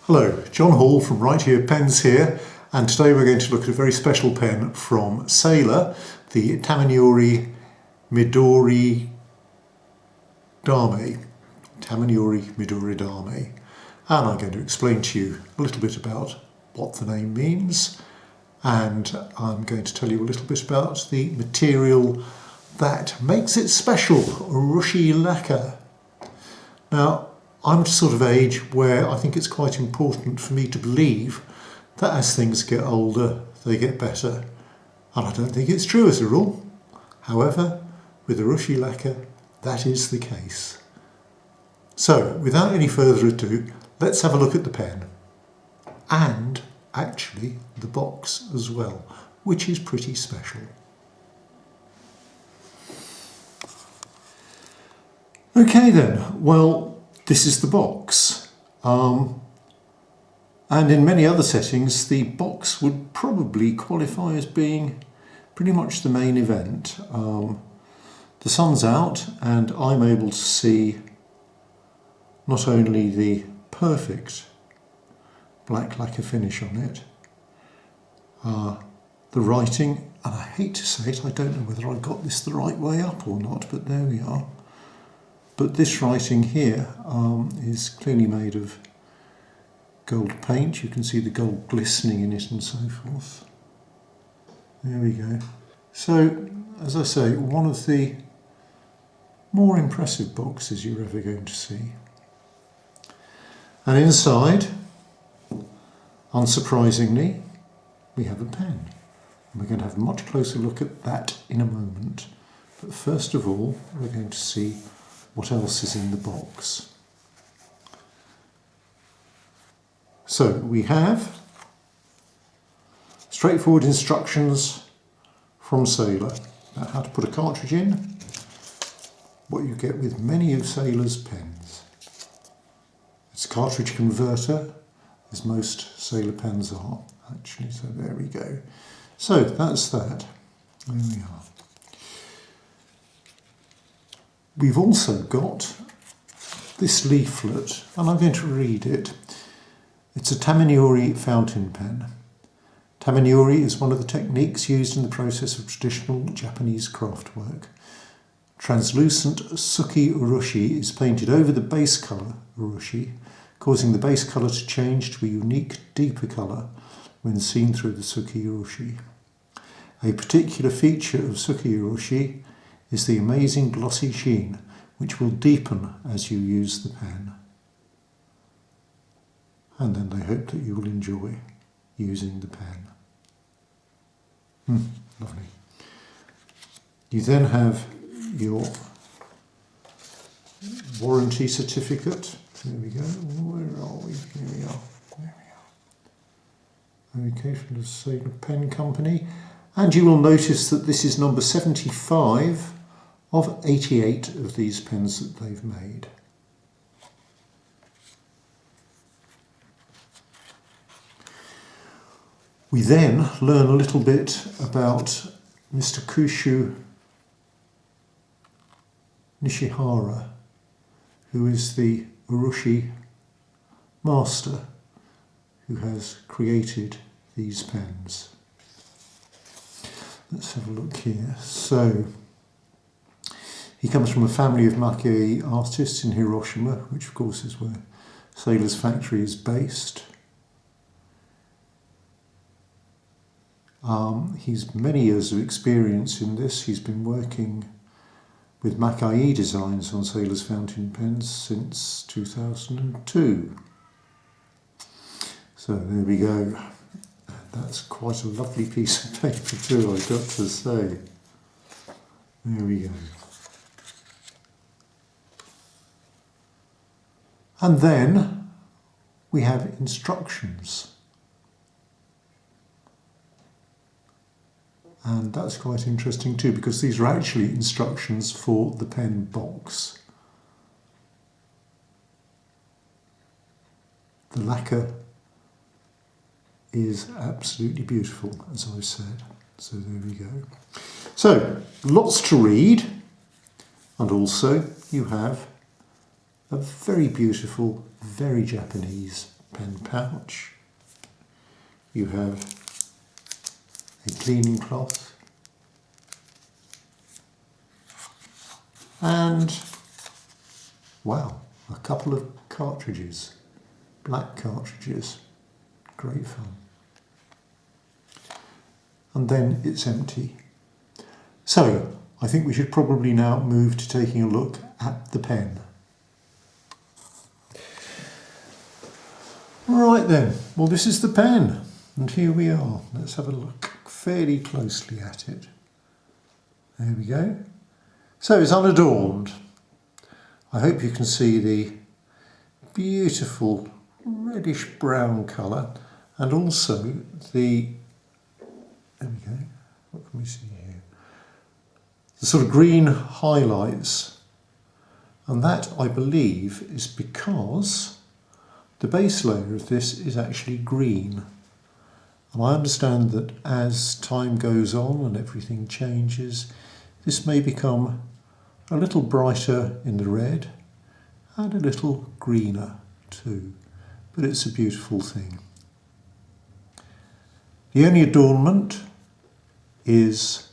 Hello, John Hall from Right Here Pens here, and today we're going to look at a very special pen from Sailor, the Tamenuri Midoridame. And I'm going to explain to you a little bit about what the name means, and I'm going to tell you a little bit about the material that makes it special, Urushi lacquer. Now, I'm at a sort of age where I think it's quite important for me to believe that as things get older, they get better. And I don't think it's true as a rule. However, with Urushi lacquer, that is the case. So, without any further ado, let's have a look at the pen. And actually the box as well, which is pretty special. Okay then, well, this is the box, and in many other settings the box would probably qualify as being pretty much the main event. The sun's out and I'm able to see not only the perfect black lacquer finish on it, the writing, and I hate to say it, I don't know whether I got this the right way up or not, but there we are. But this writing here is clearly made of gold paint. You can see the gold glistening in it and so forth. There we go. So, as I say, one of the more impressive boxes you're ever going to see. And inside, unsurprisingly, we have a pen. And we're going to have a much closer look at that in a moment. But first of all, we're going to see what else is in the box. So we have straightforward instructions from Sailor about how to put a cartridge in, what you get with many of Sailor's pens. It's a cartridge converter, as most Sailor pens are actually, so there we go. So that's that. There we are. We've also got this leaflet, and I'm going to read it. It's a Tamenuri fountain pen. Tamenuri is one of the techniques used in the process of traditional Japanese craft work. Translucent Suki Urushi is painted over the base colour Urushi, causing the base colour to change to a unique, deeper colour when seen through the Suki Urushi. A particular feature of Suki Urushi is the amazing glossy sheen, which will deepen as you use the pen. And then they hope that you will enjoy using the pen. Lovely. You then have your warranty certificate. There we go. Where are we? Here we are. There we are. Okay, from the Sailor Pen Company. And you will notice that this is number 75 of 88 of these pens that they've made. We then learn a little bit about Mr. Kushu Nishihara, who is the Urushi master who has created these pens. Let's have a look here. So, he comes from a family of makiei artists in Hiroshima, which of course is where Sailor's factory is based. He's many years of experience in this. He's been working with makiei designs on Sailor's fountain pens since 2002. So there we go. That's quite a lovely piece of paper too, I've got to say. There we go. And then we have instructions. And that's quite interesting too, because these are actually instructions for the pen box. The lacquer is absolutely beautiful, as I've said. So there we go. So, lots to read, and also you have a very beautiful, very Japanese pen pouch. You have a cleaning cloth and, wow, a couple of cartridges, black cartridges, great fun. And then it's empty. So I think we should probably now move to taking a look at the pen. Right then, well this is the pen, and here we are. Let's have a look fairly closely at it. There we go. So it's unadorned. I hope you can see the beautiful reddish brown colour, and also the, there we go, what can we see here? The sort of green highlights, and that I believe is because the base layer of this is actually green. And I understand that as time goes on and everything changes, this may become a little brighter in the red and a little greener too. But it's a beautiful thing. The only adornment is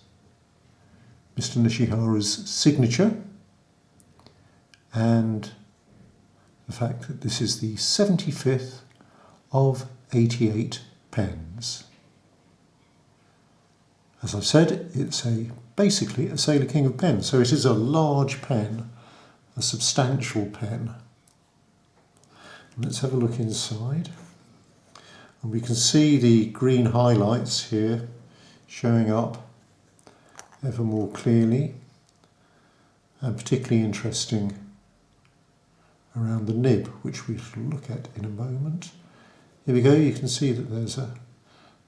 Mr. Nishihara's signature and the fact that this is the 75th of 88 pens. As I've said, it's basically a Sailor King of pens, so it is a large pen, a substantial pen. And let's have a look inside. And we can see the green highlights here showing up ever more clearly, and particularly interesting around the nib, which we shall look at in a moment. Here we go, you can see that there's a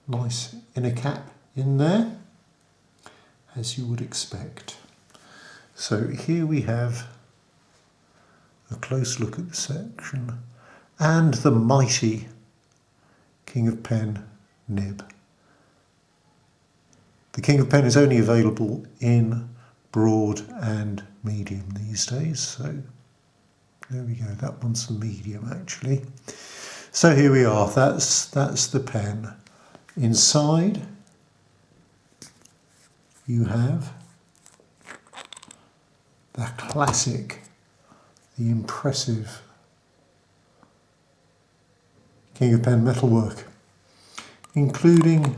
nice inner cap in there, as you would expect. So here we have a close look at the section and the mighty King of Pen nib. The King of Pen is only available in broad and medium these days, so there we go, that one's the medium actually. So here we are, that's the pen. Inside you have the classic, the impressive King of Pen metalwork, including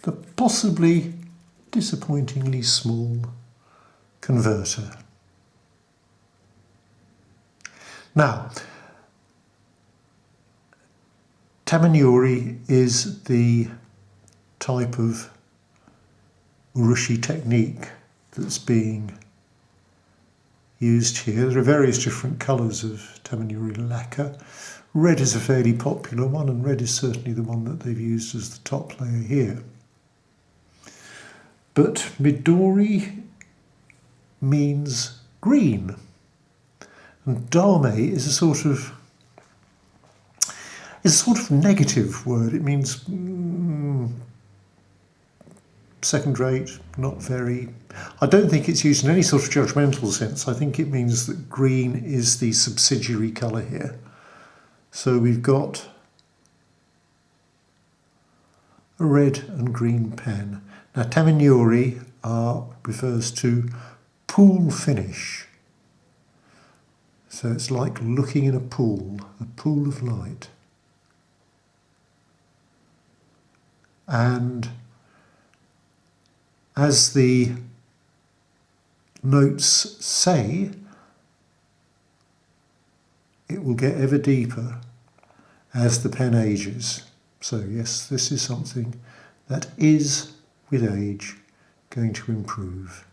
the possibly disappointingly small converter. Now, Tamenuri is the type of Urushi technique that's being used here. There are various different colours of Tamenuri lacquer. Red is a fairly popular one, and red is certainly the one that they've used as the top layer here. But Midori means green, and Dame is a sort of negative word. It means second rate, not very. I don't think it's used in any sort of judgmental sense. I think it means that green is the subsidiary colour here. So we've got a red and green pen. Now Tamenuri refers to pool finish. So it's like looking in a pool of light. And as the notes say, it will get ever deeper as the pen ages. So yes, this is something that is, with age, going to improve.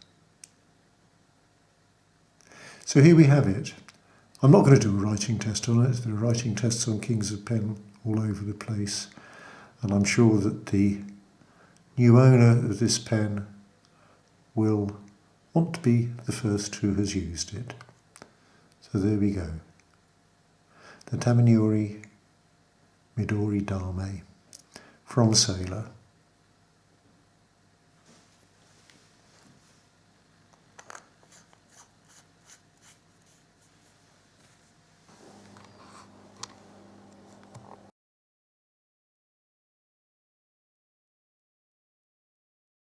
So here we have it. I'm not going to do a writing test on it. There are writing tests on Kings of Pen all over the place, and I'm sure that the new owner of this pen will want to be the first who has used it. So there we go. The Tamenuri Midoridame from Sailor.